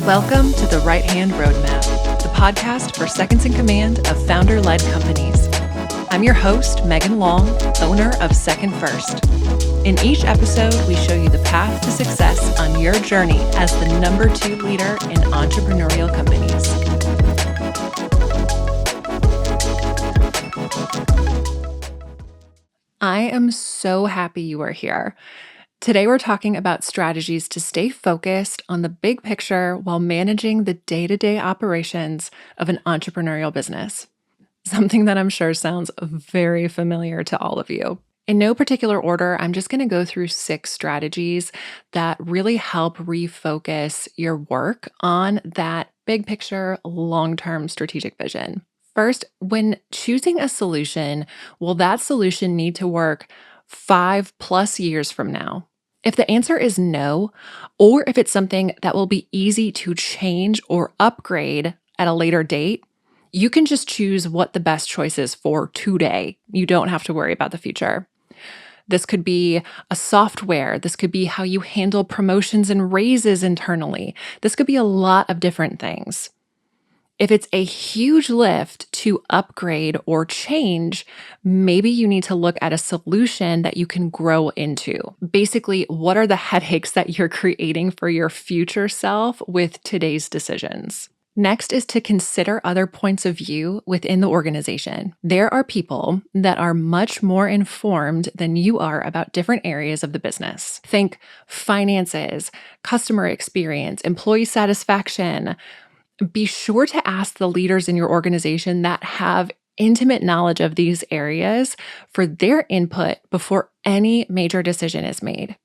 Welcome to the Right Hand Roadmap, the podcast for seconds in command of founder-led companies. I'm your host, Megan Long, owner of Second First. In each episode, we show you the path to success on your journey as the #2 leader in entrepreneurial companies. I am so happy you are here. Today, we're talking about strategies to stay focused on the big picture while managing the day-to-day operations of an entrepreneurial business. Something that I'm sure sounds very familiar to all of you. In no particular order, I'm just going to go through 6 strategies that really help refocus your work on that big picture, long-term strategic vision. First, when choosing a solution, will that solution need to work 5+ years from now? If the answer is no, or if it's something that will be easy to change or upgrade at a later date, you can just choose what the best choice is for today. You don't have to worry about the future. This could be a software. This could be how you handle promotions and raises internally. This could be a lot of different things. If it's a huge lift to upgrade or change, maybe you need to look at a solution that you can grow into. Basically, what are the headaches that you're creating for your future self with today's decisions? Next is to consider other points of view within the organization. There are people that are much more informed than you are about different areas of the business. Think finances, customer experience, employee satisfaction. Be sure to ask the leaders in your organization that have intimate knowledge of these areas for their input before any major decision is made.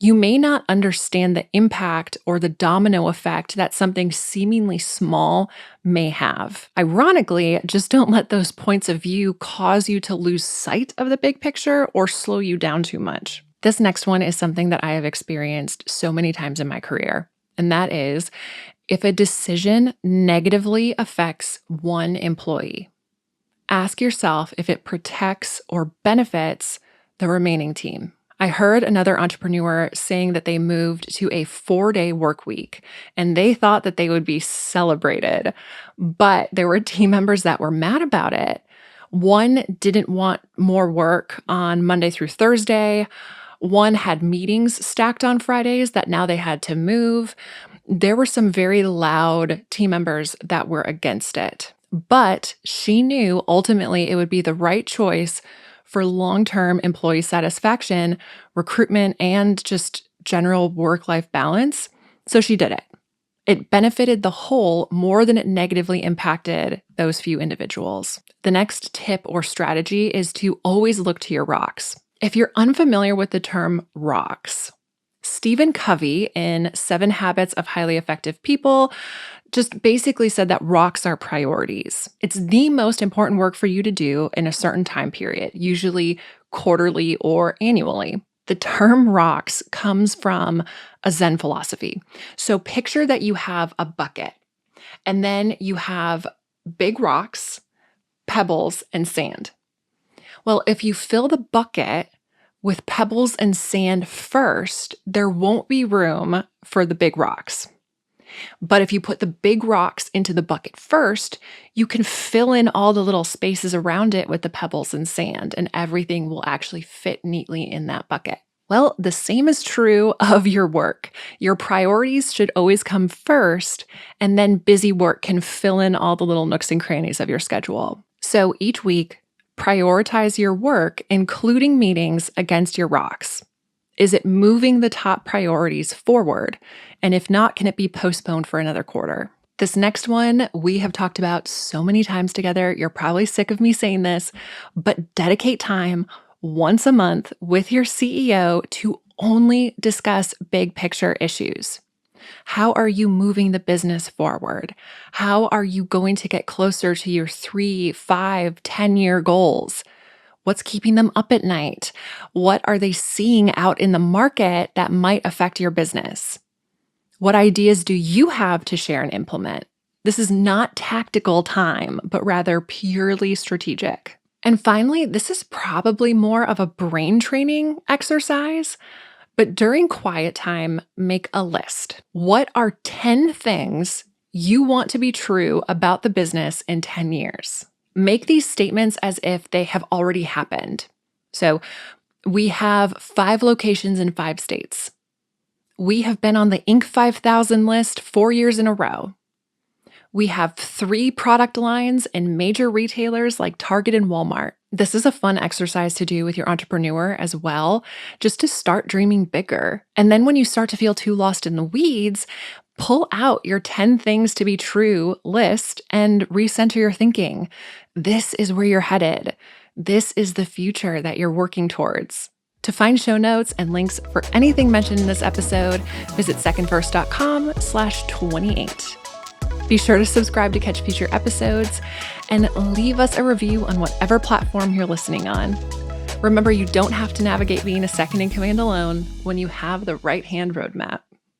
You may not understand the impact or the domino effect that something seemingly small may have. Ironically, just don't let those points of view cause you to lose sight of the big picture or slow you down too much. This next one is something that I have experienced so many times in my career, and that is if a decision negatively affects one employee. Ask yourself if it protects or benefits the remaining team. I heard another entrepreneur saying that they moved to a 4-day work week and they thought that they would be celebrated, but there were team members that were mad about it. One didn't want more work on Monday through Thursday. One had meetings stacked on Fridays that now they had to move. There were some very loud team members that were against it, but she knew ultimately it would be the right choice for long-term employee satisfaction, recruitment, and just general work-life balance. So she did it. It benefited the whole more than it negatively impacted those few individuals. The next tip or strategy is to always look to your rocks. If you're unfamiliar with the term rocks, Stephen Covey in 7 Habits of Highly Effective People just basically said that rocks are priorities. It's the most important work for you to do in a certain time period, usually quarterly or annually. The term rocks comes from a Zen philosophy. So picture that you have a bucket, and then you have big rocks, pebbles, and sand. Well, if you fill the bucket with pebbles and sand first, there won't be room for the big rocks. But if you put the big rocks into the bucket first, you can fill in all the little spaces around it with the pebbles and sand, and everything will actually fit neatly in that bucket. Well, the same is true of your work. Your priorities should always come first, and then busy work can fill in all the little nooks and crannies of your schedule. So each week, prioritize your work, including meetings, against your rocks. Is it moving the top priorities forward? And if not, can it be postponed for another quarter? This next one we have talked about so many times together. You're probably sick of me saying this, but dedicate time once a month with your CEO to only discuss big picture issues. How are you moving the business forward? How are you going to get closer to your 3, 5, 10-year goals? What's keeping them up at night? What are they seeing out in the market that might affect your business? What ideas do you have to share and implement? This is not tactical time, but rather purely strategic. And finally, this is probably more of a brain training exercise. But during quiet time, make a list. What are 10 things you want to be true about the business in 10 years? Make these statements as if they have already happened. So, we have 5 locations in 5 states. We have been on the Inc. 5000 list 4 years in a row. We have 3 product lines in major retailers like Target and Walmart. This is a fun exercise to do with your entrepreneur as well, just to start dreaming bigger. And then when you start to feel too lost in the weeds, pull out your 10 things to be true list and recenter your thinking. This is where you're headed. This is the future that you're working towards. To find show notes and links for anything mentioned in this episode, visit secondverse.com/28. Be sure to subscribe to catch future episodes and leave us a review on whatever platform you're listening on. Remember, you don't have to navigate being a second in command alone when you have the right hand roadmap.